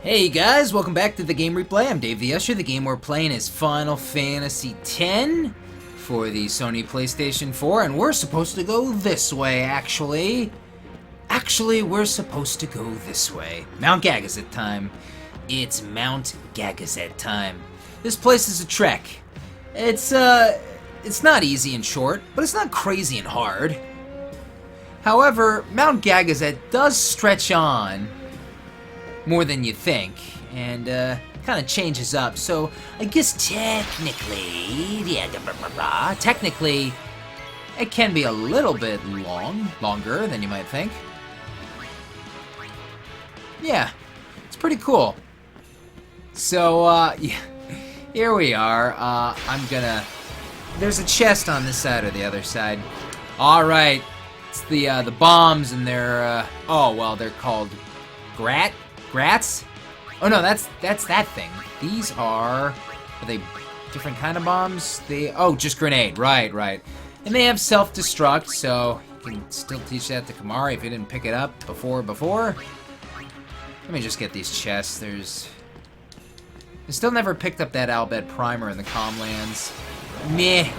Hey guys, welcome back to the Game Replay. I'm DavetheUsher. The game we're playing is Final Fantasy X for the Sony PlayStation 4, and we're supposed to go this way, actually. We're supposed to go this way. Mount Gagazet time. It's Mount Gagazet time. This place is a trek. It's not easy and short, but it's not crazy and hard. However, Mount Gagazet does stretch on more than you think, and kind of changes up. So I guess technically, it can be a little bit longer than you might think. Yeah, it's pretty cool. So yeah, here we are. There's a chest on this side or the other side. All right, it's the bombs, and they're they're called Grats? Oh no, that's that thing. These are they different kind of bombs? Just grenade. Right. And they have self-destruct, so you can still teach that to Kimahri if you didn't pick it up before. Let me just get these chests. I still never picked up that Al Bhed primer in the Comlands. Meh.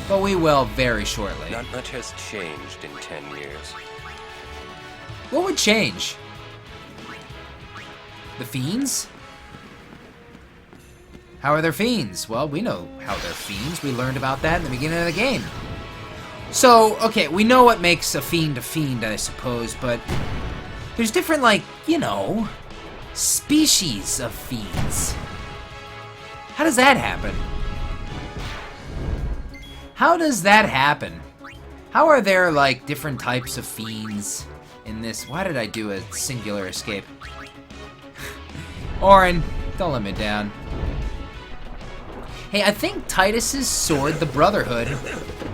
But we will very shortly. Not much has changed in 10 years. What would change? The fiends? How are their fiends? Well, we know how they're fiends. We learned about that in the beginning of the game. So, okay, we know what makes a fiend, I suppose, but there's different, species of fiends. How does that happen? How are there, different types of fiends in this? Why did I do a singular escape? Orin, don't let me down. Hey, I think Titus's sword, the Brotherhood,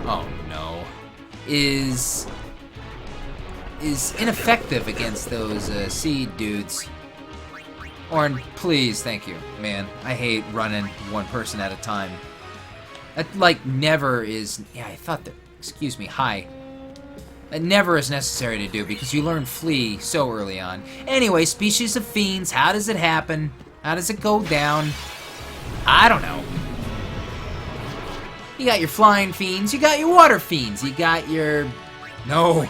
oh no, is ineffective against those seed dudes. Orin, please, thank you. Man, I hate running one person at a time. That, never is... Yeah, I thought that... Excuse me, hi. That never is necessary to do, because you learn flee so early on. Anyway, species of fiends, how does it happen? How does it go down? I don't know. You got your flying fiends, you got your water fiends, you got your... No.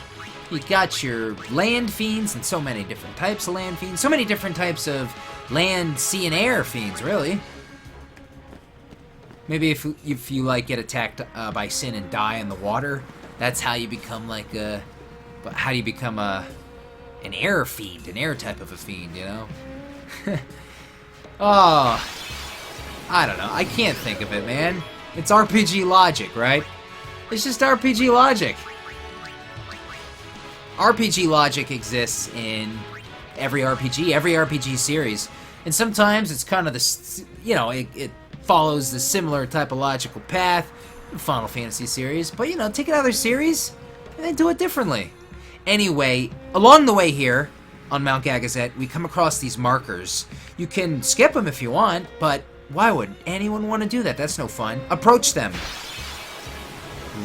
You got your land fiends, and so many different types of land fiends. So many different types of land, sea, and air fiends, really. Maybe if you get attacked by sin and die in the water, that's how you become but how do you become an air fiend, an air type of a fiend, you know? Oh, I don't know. I can't think of it, man. It's RPG logic, right? It's just RPG logic. RPG logic exists in every RPG series, and sometimes it's kind of it follows the similar typological path. Final Fantasy series, but take another series and then do it differently. Anyway, along the way here on Mount Gagazet, we come across these markers. You can skip them if you want, but why would anyone want to do that? That's no fun. Approach them.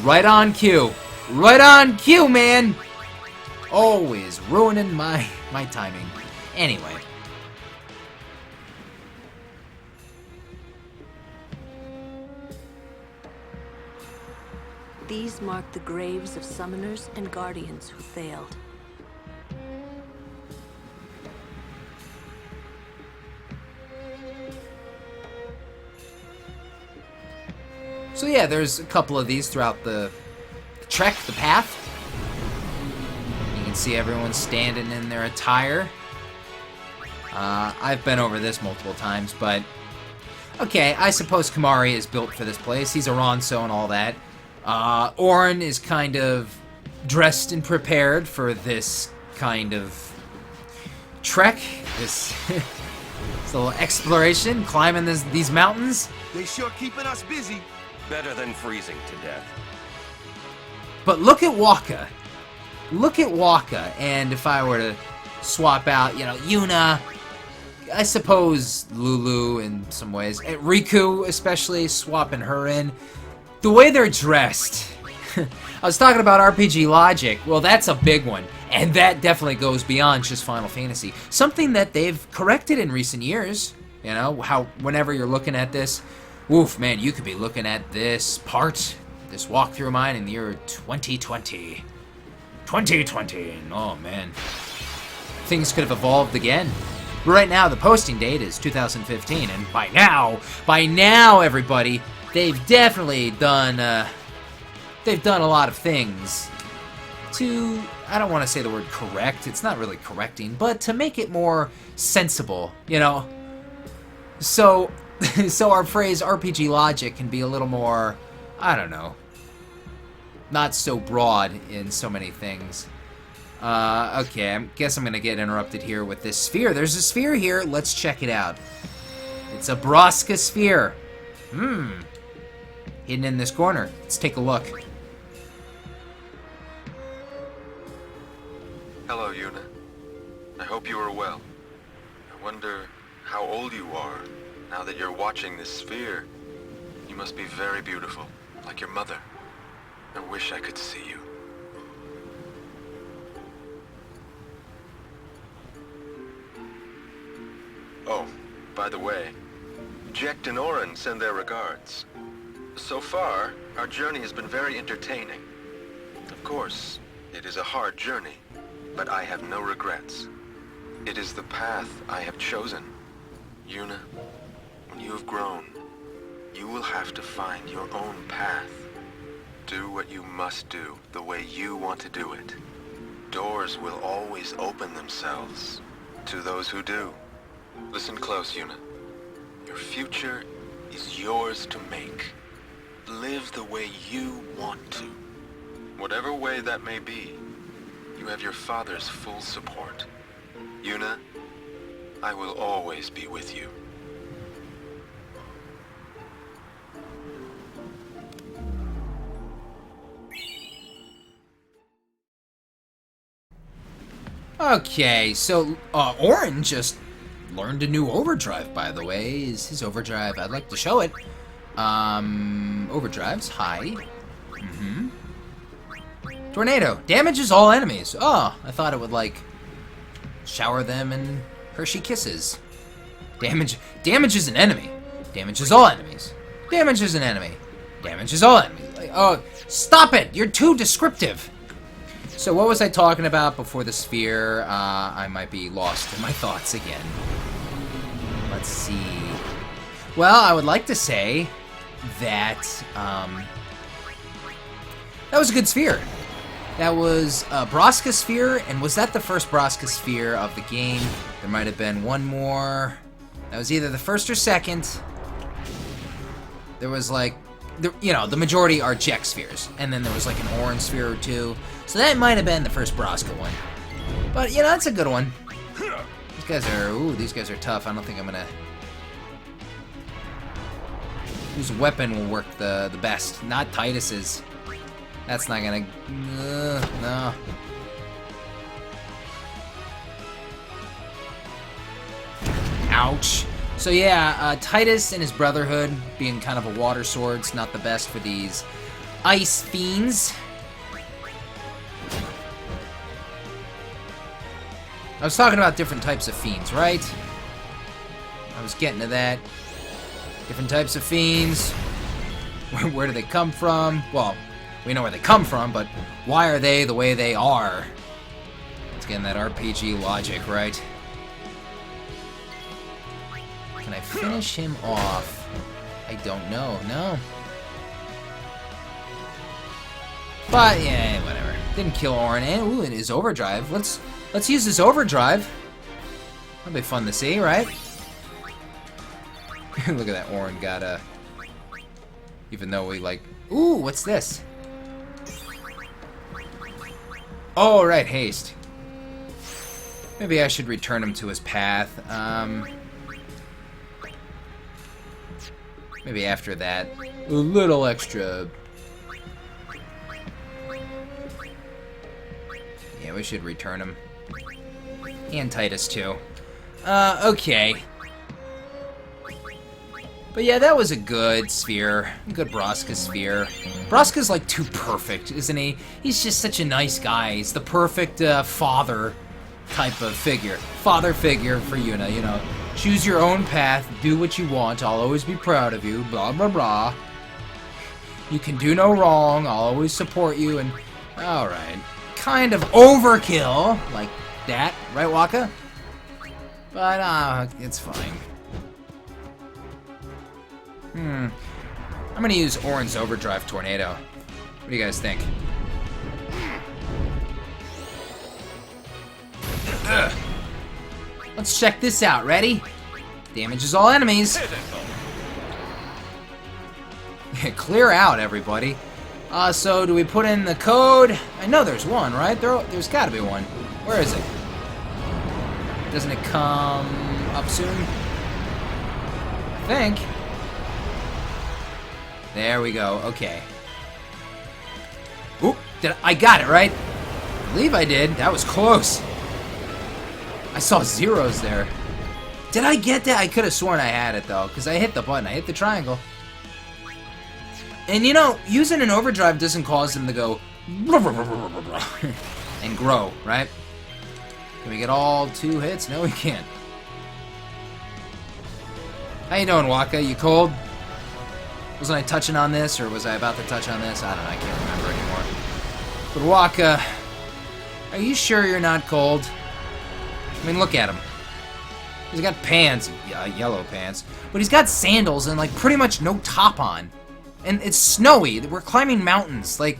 Right on cue. Right on cue, man. Always ruining my timing. Anyway. These mark the graves of summoners and guardians who failed. So yeah, there's a couple of these throughout the trek, the path. You can see everyone standing in their attire. I've been over this multiple times, but... Okay, I suppose Kimahri is built for this place. He's a Ronso and all that. Orin is kind of dressed and prepared for this kind of trek, this little exploration, climbing these mountains. They sure keeping us busy. Better than freezing to death. But look at Waka. And if I were to swap out, Yuna, I suppose Lulu in some ways, and Riku especially, swapping her in. The way they're dressed. I was talking about RPG logic. Well, that's a big one. And that definitely goes beyond just Final Fantasy. Something that they've corrected in recent years. You know, how whenever you're looking at this, woof, man, you could be looking at this walkthrough of mine in the year 2020. 2020, and oh man. Things could have evolved again. But right now, the posting date is 2015, and by now, everybody, they've definitely done a lot of things to, I don't want to say the word correct, it's not really correcting, but to make it more sensible, you know? So our phrase RPG logic can be a little more, I don't know, not so broad in so many things. Okay, I guess I'm gonna get interrupted here with this sphere. There's a sphere here, let's check it out. It's a Braska sphere. Hidden in this corner. Let's take a look. Hello, Yuna. I hope you are well. I wonder how old you are now that you're watching this sphere. You must be very beautiful, like your mother. I wish I could see you. Oh, by the way, Jecht and Oren send their regards. So far, our journey has been very entertaining. Of course, it is a hard journey, but I have no regrets. It is the path I have chosen. Yuna, when you have grown, you will have to find your own path. Do what you must do the way you want to do it. Doors will always open themselves to those who do. Listen close, Yuna. Your future is yours to make. Live the way you want to. Whatever way that may be, you have your father's full support. Yuna, I will always be with you. Okay, so Oren just learned a new overdrive, by the way. Is his overdrive? I'd like to show it. Overdrives, high. Tornado, damages all enemies. Oh, I thought it would, like, shower them in Hershey kisses. Damages an enemy. Damages all enemies. Damages an enemy. Damages all enemies. Like, oh, stop it! You're too descriptive. So what was I talking about before the sphere? I might be lost in my thoughts again. Let's see. Well, I would like to say that that was a good sphere. That was a Braska sphere, and was that the first Braska sphere of the game? There might have been one more. That was either the first or second. There was like, you know, the majority are Jecht spheres, and then there was like an orange sphere or two. So that might have been the first Braska one. But, you know, that's a good one. These guys are tough. I don't think I'm gonna... Whose weapon will work the best? Not Titus's. That's not gonna... no. Ouch. So yeah, Titus and his Brotherhood, being kind of a water sword's not the best for these ice fiends. I was talking about different types of fiends, right? I was getting to that. Different types of fiends. Where do they come from? Well, we know where they come from, but why are they the way they are? It's getting that RPG logic, right? Can I finish him off? I don't know. No. But yeah, whatever. Didn't kill Orin. And and his overdrive. Let's use his overdrive. That'll be fun to see, right? Look at that, Orin got a... Even though we like... Ooh, what's this? Oh, right, haste. Maybe I should return him to his path. Maybe after that. A little extra... Yeah, we should return him. And Titus, too. Okay. But yeah, that was a good sphere. A good Braska sphere. Braska's like too perfect, isn't he? He's just such a nice guy. He's the perfect father type of figure. Father figure for Yuna, you know. Choose your own path, do what you want, I'll always be proud of you, blah blah blah. You can do no wrong, I'll always support you, and... Alright. Kind of overkill, like that, right Waka? But, it's fine. I'm gonna use Orin's Overdrive Tornado. What do you guys think? Ugh. Let's check this out. Ready? Damages all enemies. Clear out, everybody. So do we put in the code? I know there's one, right? There's gotta be one. Where is it? Doesn't it come up soon? I think. There we go. Okay. Oop! I got it, right? I believe I did. That was close. I saw zeros there. Did I get that? I could have sworn I had it, though, because I hit the button. I hit the triangle. And, you know, using an overdrive doesn't cause them to go and grow, right? Can we get all 2 hits? No, we can't. How you doing, Waka? You cold? Wasn't I touching on this, or was I about to touch on this? I don't know. I can't remember anymore. But Waka, are you sure you're not cold? I mean, look at him. He's got pants, yellow pants, but he's got sandals and, like, pretty much no top on. And it's snowy. We're climbing mountains. Like,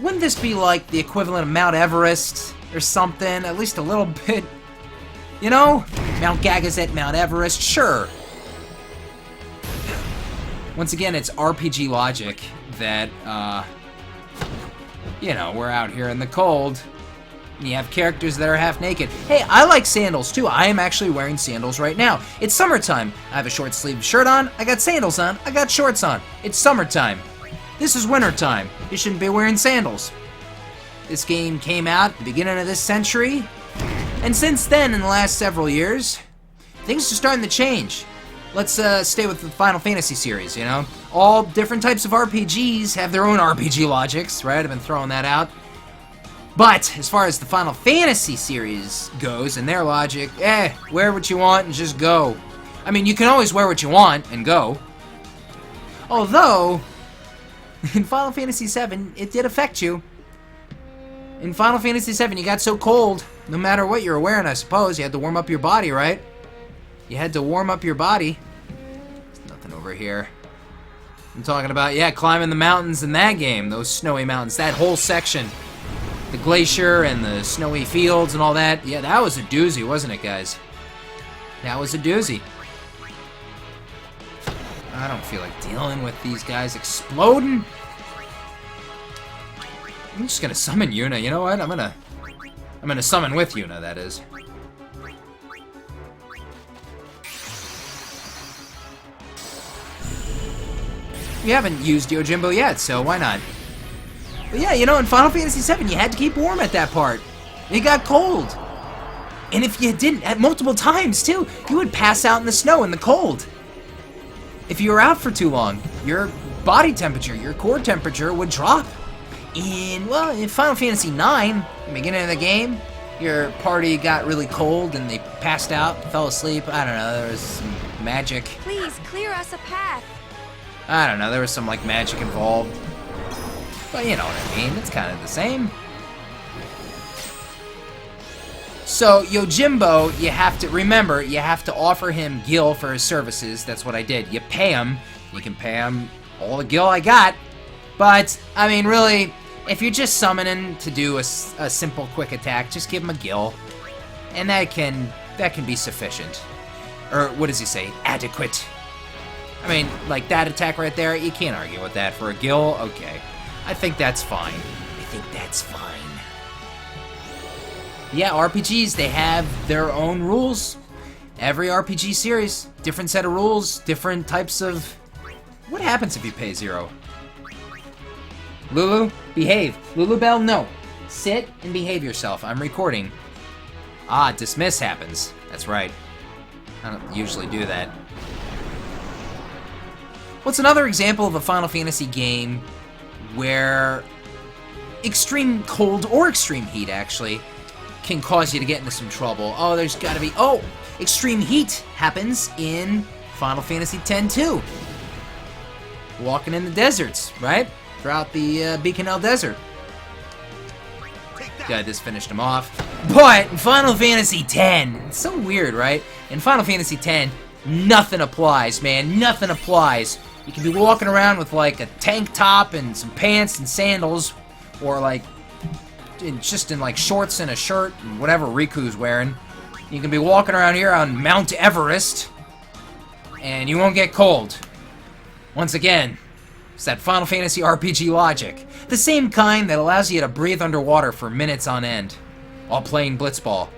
wouldn't this be, like, the equivalent of Mount Everest or something? At least a little bit. You know? Mount Gagazet, Mount Everest, sure. Once again, it's RPG logic that, you know, we're out here in the cold, and you have characters that are half naked. Hey, I like sandals, too. I am actually wearing sandals right now. It's summertime. I have a short-sleeved shirt on, I got sandals on, I got shorts on. It's summertime. This is wintertime. You shouldn't be wearing sandals. This game came out at the beginning of this century, and since then, in the last several years, things are starting to change. Let's stay with the Final Fantasy series, you know? All different types of RPGs have their own RPG logics, right? I've been throwing that out. But, as far as the Final Fantasy series goes, and their logic, wear what you want and just go. I mean, you can always wear what you want and go. Although, in Final Fantasy VII, it did affect you. In Final Fantasy VII, you got so cold, no matter what you were wearing, I suppose, you had to warm up your body, right? You had to warm up your body. There's nothing over here. I'm talking about, yeah, climbing the mountains in that game. Those snowy mountains. That whole section. The glacier and the snowy fields and all that. Yeah, that was a doozy, wasn't it, guys? That was a doozy. I don't feel like dealing with these guys exploding. I'm just gonna summon Yuna. You know what? I'm gonna summon with Yuna, that is. You haven't used Yojimbo yet, so why not? But yeah, you know, in Final Fantasy VII, you had to keep warm at that part. It got cold. And if you didn't, at multiple times, too, you would pass out in the snow in the cold. If you were out for too long, your body temperature, your core temperature would drop. In Final Fantasy IX, the beginning of the game, your party got really cold and they passed out, fell asleep. I don't know, there was some magic. Please clear us a path. I don't know, there was some, like, magic involved. But you know what I mean, it's kind of the same. So, Yojimbo, you have to, remember, you have to offer him gil for his services. That's what I did. You pay him. You can pay him all the gil I got. But, I mean, really, if you're just summoning to do a simple quick attack, just give him a gil. And that can be sufficient. Or, what does he say? Adequate. I mean, like that attack right there, you can't argue with that. For a gil, okay. I think that's fine. I think that's fine. Yeah, RPGs, they have their own rules. Every RPG series, different set of rules, different types of... What happens if you pay 0? Lulu, behave. Lulu Bell, no. Sit and behave yourself. I'm recording. Ah, dismiss happens. That's right. I don't usually do that. Well, it's another example of a Final Fantasy game where extreme cold or extreme heat, actually, can cause you to get into some trouble. Oh, there's got to be... Oh! Extreme heat happens in Final Fantasy X too. Walking in the deserts, right? Throughout the Beacon Desert. I just finished him off. But in Final Fantasy X, it's so weird, right? In Final Fantasy X, nothing applies, man. Nothing applies. You can be walking around with like a tank top and some pants and sandals, or like just in like shorts and a shirt and whatever Riku's wearing. You can be walking around here on Mount Everest, and you won't get cold. Once again, it's that Final Fantasy RPG logic. The same kind that allows you to breathe underwater for minutes on end while playing blitzball.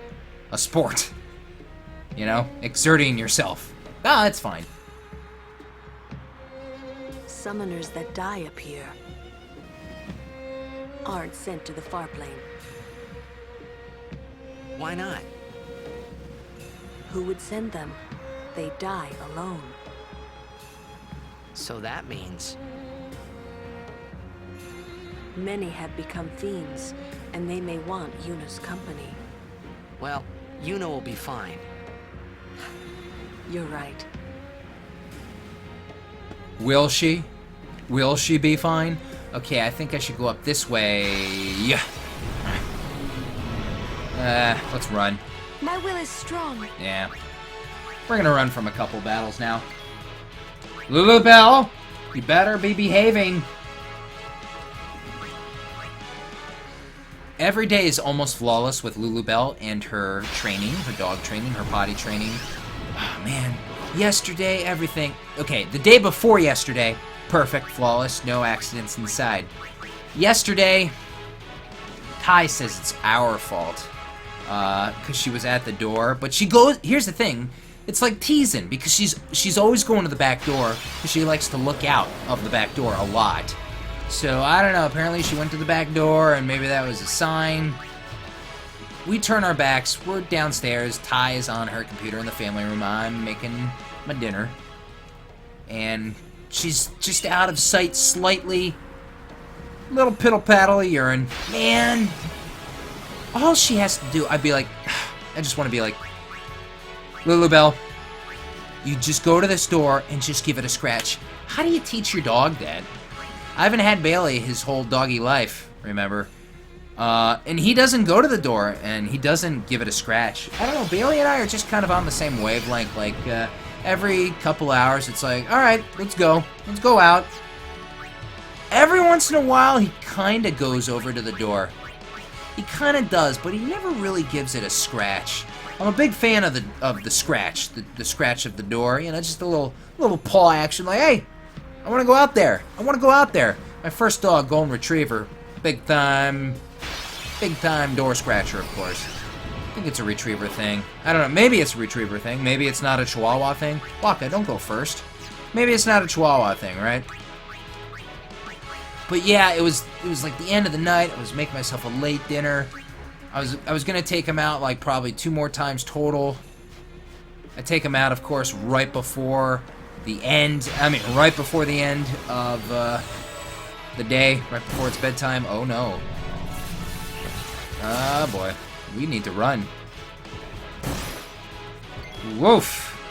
A sport. You know? Exerting yourself. Ah, that's fine. Summoners that die up here aren't sent to the Farplane. Why not? Who would send them? They die alone. So that means... Many have become fiends, and they may want Yuna's company. Well, Yuna will be fine. You're right. Will she? Will she be fine? Okay, I think I should go up this way. Let's run. My will is strong. Yeah. We're gonna run from a couple battles now. Lulu Bell, you better be behaving. Every day is almost flawless with Lulu Bell and her training, her dog training, her potty training. Oh, man. Yesterday, everything... Okay, the day before yesterday, perfect, flawless, no accidents inside. Yesterday, Kai says it's our fault. Because she was at the door. But she goes... Here's the thing. It's like teasing, because she's always going to the back door, because she likes to look out of the back door a lot. So, I don't know, apparently she went to the back door, and maybe that was a sign. We turn our backs, we're downstairs, Ty is on her computer in the family room, I'm making my dinner. And she's just out of sight slightly. Little piddle-paddle of urine. Man, all she has to do, I'd be like, I just want to be like, Lulu Bell, you just go to this door and just give it a scratch. How do you teach your dog that? I haven't had Bailey his whole doggy life, remember? And he doesn't go to the door, and he doesn't give it a scratch. I don't know, Bailey and I are just kind of on the same wavelength. Like, every couple hours, it's like, alright, let's go. Let's go out. Every once in a while, he kind of goes over to the door. He kind of does, but he never really gives it a scratch. I'm a big fan of the scratch, the scratch of the door. You know, just a little paw action, like, hey, I want to go out there. I want to go out there. My first dog, Golden Retriever, big time door scratcher, of course. I think it's a retriever thing. I don't know. Maybe it's a retriever thing. Maybe it's not a Chihuahua thing. Waka, don't go first. Maybe it's not a Chihuahua thing, right? But yeah, it was like the end of the night. I was making myself a late dinner. I was gonna take him out like probably 2 more times total. I take him out, of course, right before the end. I mean, right before the end of the day, right before it's bedtime. Oh no. Ah, boy. We need to run. Woof.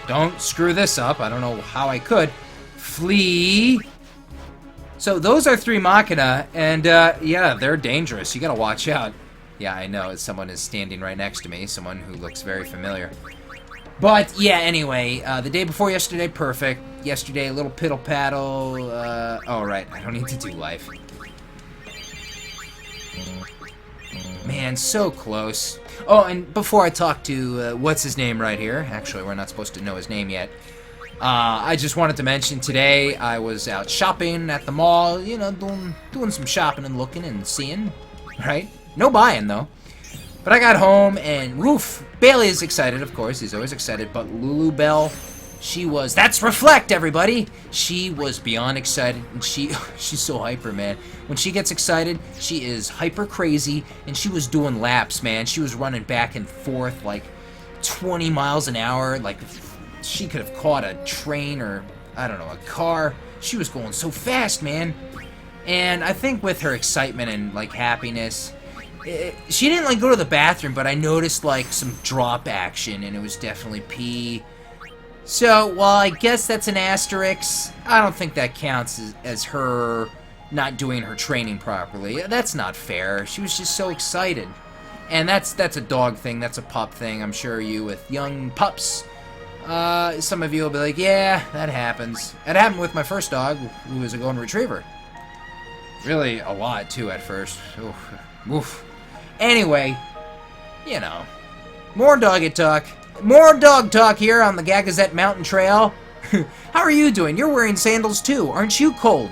Don't screw this up. I don't know how I could. Flee. So those are 3 Machina, and yeah, they're dangerous. You gotta watch out. Yeah, I know. Someone is standing right next to me. Someone who looks very familiar. But, yeah, anyway, the day before yesterday, perfect. Yesterday, a little piddle-paddle. Oh, right. I don't need to do life. Man, so close. Oh, and before I talk to, what's his name right here? Actually, we're not supposed to know his name yet. I just wanted to mention today I was out shopping at the mall, you know, doing some shopping and looking and seeing, right? No buying, though. But I got home and, woof, Bailey is excited, of course. He's always excited. But Lulu Bell, she was, that's Reflect, everybody. She was beyond excited. And she's so hyper, man. When she gets excited, she is hyper crazy. And she was doing laps, man. She was running back and forth like 20 miles an hour. Like, she could have caught a train or I don't know, a car. She was going so fast, man. And I think with her excitement and, like, happiness, she didn't, like, go to the bathroom, but I noticed, like, some drop action, and it was definitely pee. So, while I guess that's an asterisk, I don't think that counts as her not doing her training properly. That's not fair. She was just so excited. And that's a dog thing, that's a pup thing. I'm sure you with young pups, some of you will be like, yeah, that happens. It happened with my first dog, who was a golden retriever. Really a lot, too, at first. Oof. Oof. Anyway, you know, more dog talk. More dog talk here on the Gagazet Mountain Trail. How are you doing? You're wearing sandals, too. Aren't you cold?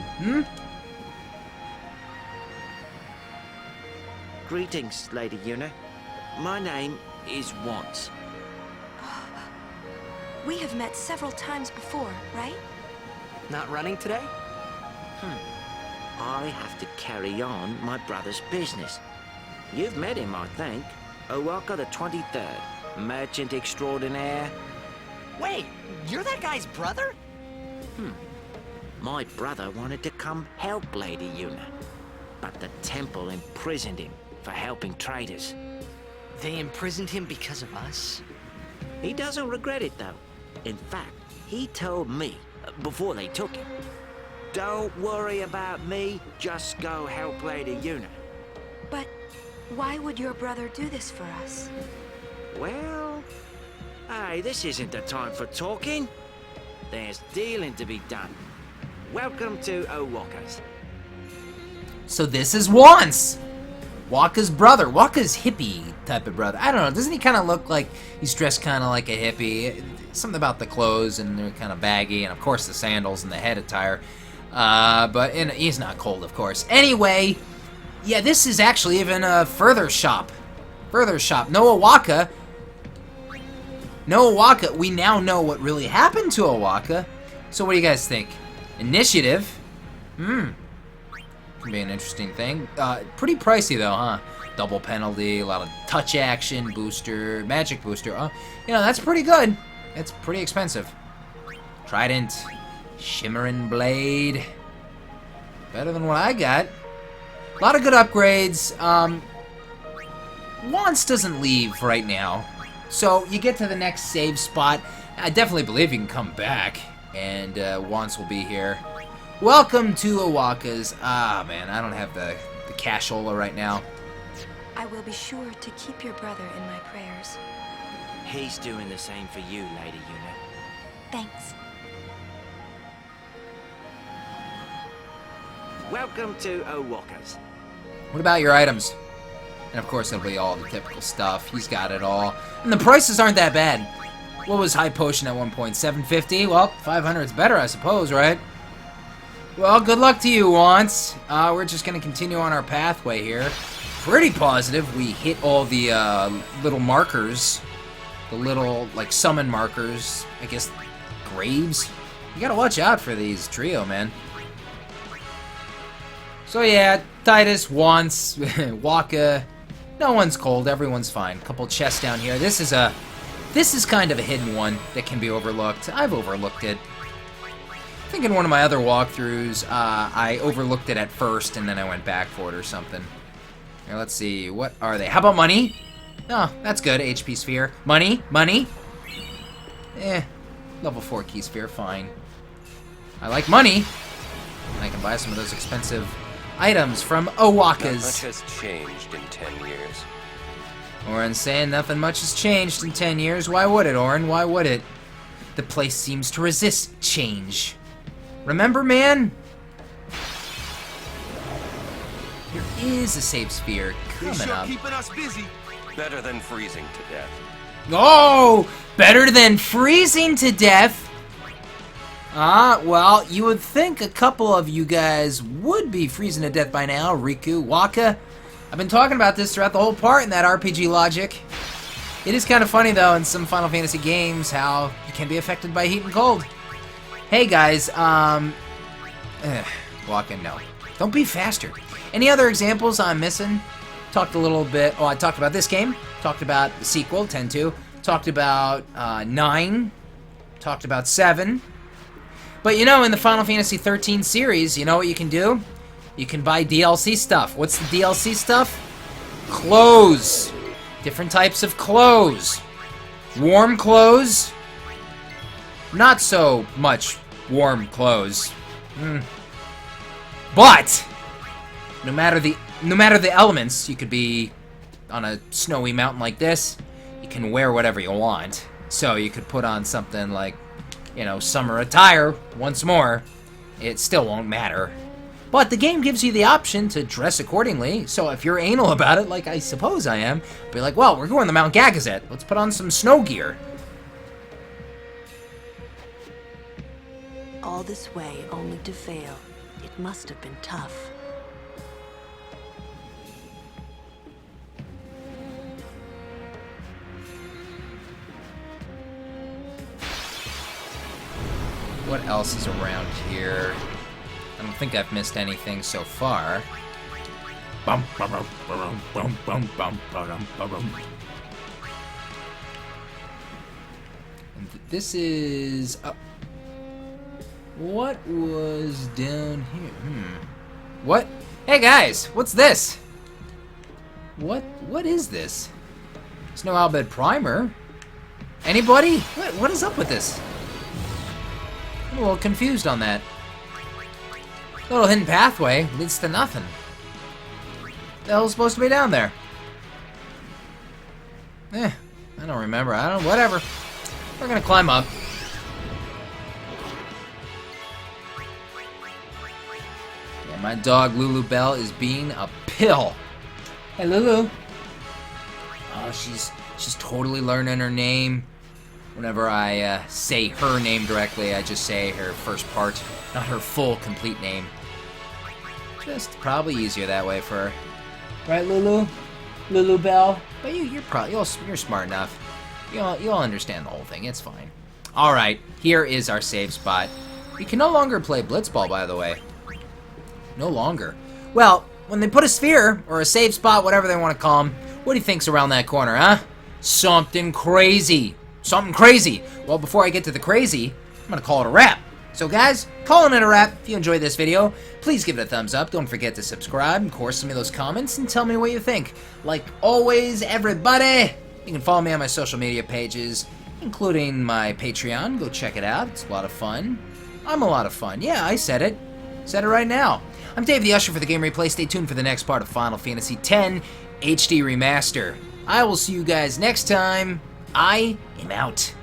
Greetings, Lady Una. My name is Wants. We have met several times before, right? Not running today? I have to carry on my brother's business. You've met him, I think. Owaka the 23rd, merchant extraordinaire. Wait, you're that guy's brother? My brother wanted to come help Lady Una, but the temple imprisoned him for helping traders. They imprisoned him because of us? He doesn't regret it, though. In fact, he told me, before they took him, "Don't worry about me, just go help Lady Una." But why would your brother do this for us? Well, hey, this isn't the time for talking. There's dealing to be done. Welcome to Owaka's. So this is Wants, Waka's brother. Waka's hippie type of brother. I don't know. Doesn't he kind of look like he's dressed kind of like a hippie? Something about the clothes, and they're kind of baggy, and of course the sandals and the head attire. But he's not cold, of course. Anyway, yeah, this is actually even a further shop. Further shop. No Owaka. We now know what really happened to Owaka. So what do you guys think? Initiative? Can be an interesting thing. Pretty pricey though, huh? Double penalty, a lot of touch action, booster, magic booster. You know, that's pretty good. It's pretty expensive. Trident, shimmering blade. Better than what I got. A lot of good upgrades. Wants doesn't leave right now. So you get to the next save spot. I definitely believe you can come back. And Wants will be here. Welcome to Owaka's. Man, I don't have the cashola right now. I will be sure to keep your brother in my prayers. He's doing the same for you, Lady Una. Thanks. Welcome to Owaka's. What about your items? And of course, it'll be all the typical stuff. He's got it all. And the prices aren't that bad. What was High Potion at one point? $750? Well, 500's better, I suppose, right? Well, good luck to you, Wants. We're just going to continue on our pathway here. Pretty positive we hit all the little markers. The little, like, summon markers. I guess, graves. You gotta watch out for these trio, man. So yeah, Titus, Wants, Waka. No one's cold, everyone's fine. Couple chests down here. This is kind of a hidden one that can be overlooked. I've overlooked it. I think in one of my other walkthroughs, I overlooked it at first and then I went back for it or something. Here, let's see. What are they? How about money? Oh, that's good. HP sphere. Money? Money? Level 4 key sphere. Fine. I like money. And I can buy some of those expensive items from Owaka's. Not much has changed in 10 years. Oren's saying nothing much has changed in 10 years. Why would it, Oren? Why would it? The place seems to resist change. Remember, man? There is a save sphere They coming sure up. keeping us busy. Better than freezing to death. Oh! Better than freezing to death! Well, you would think a couple of you guys would be freezing to death by now. Riku, Waka. I've been talking about this throughout the whole part in that RPG logic. It is kind of funny, though, in some Final Fantasy games, how you can be affected by heat and cold. Hey, guys, Waka, no. Don't be faster. Any other examples I'm missing? Talked a little bit, I talked about this game. Talked about the sequel, 10-2. Talked about 9. Talked about 7. But you know, in the Final Fantasy 13 series, you know what you can do? You can buy DLC stuff. What's the DLC stuff? Clothes. Different types of clothes. Warm clothes. Not so much warm clothes. But no matter the elements, you could be on a snowy mountain like this. You can wear whatever you want. So you could put on something like, you know, summer attire once more. It still won't matter. But the game gives you the option to dress accordingly. So if you're anal about it, like I suppose I am, be like, well, we're going to Mount Gagazet. Let's put on some snow gear. All this way only to fail. It must have been tough. What else is around here? I don't think I've missed anything so far. And this is... what was down here? What? Hey guys, what's this? What is this? There's no Albed Primer. Anybody? What is up with this? I'm a little confused on that. Little hidden pathway leads to nothing. The hell's supposed to be down there? I don't remember. Whatever. We're gonna climb up. Yeah, my dog Lulu Bell is being a pill. Hey, Lulu. Oh, she's totally learning her name. Whenever I say her name directly, I just say her first part, not her full, complete name. Just probably easier that way for her. Right, Lulu? Lulu Bell? But you're smart enough. You'll understand the whole thing. It's fine. All right, here is our save spot. We can no longer play Blitzball, by the way. No longer. Well, when they put a sphere or a save spot, whatever they want to call them, what do you think's around that corner, huh? Something crazy. Something crazy. Well, before I get to the crazy, I'm gonna call it a wrap. So guys, calling it a wrap. If you enjoyed this video, please give it a thumbs up. Don't forget to subscribe and, of course, send me those comments and tell me what you think. Like always, everybody, you can follow me on my social media pages, including my Patreon. Go check it out. It's a lot of fun. I'm a lot of fun. Yeah, I said it. Said it right now. I'm DavetheUsher for the Game Replay. Stay tuned for the next part of Final Fantasy X HD Remaster. I will see you guys next time. I am out.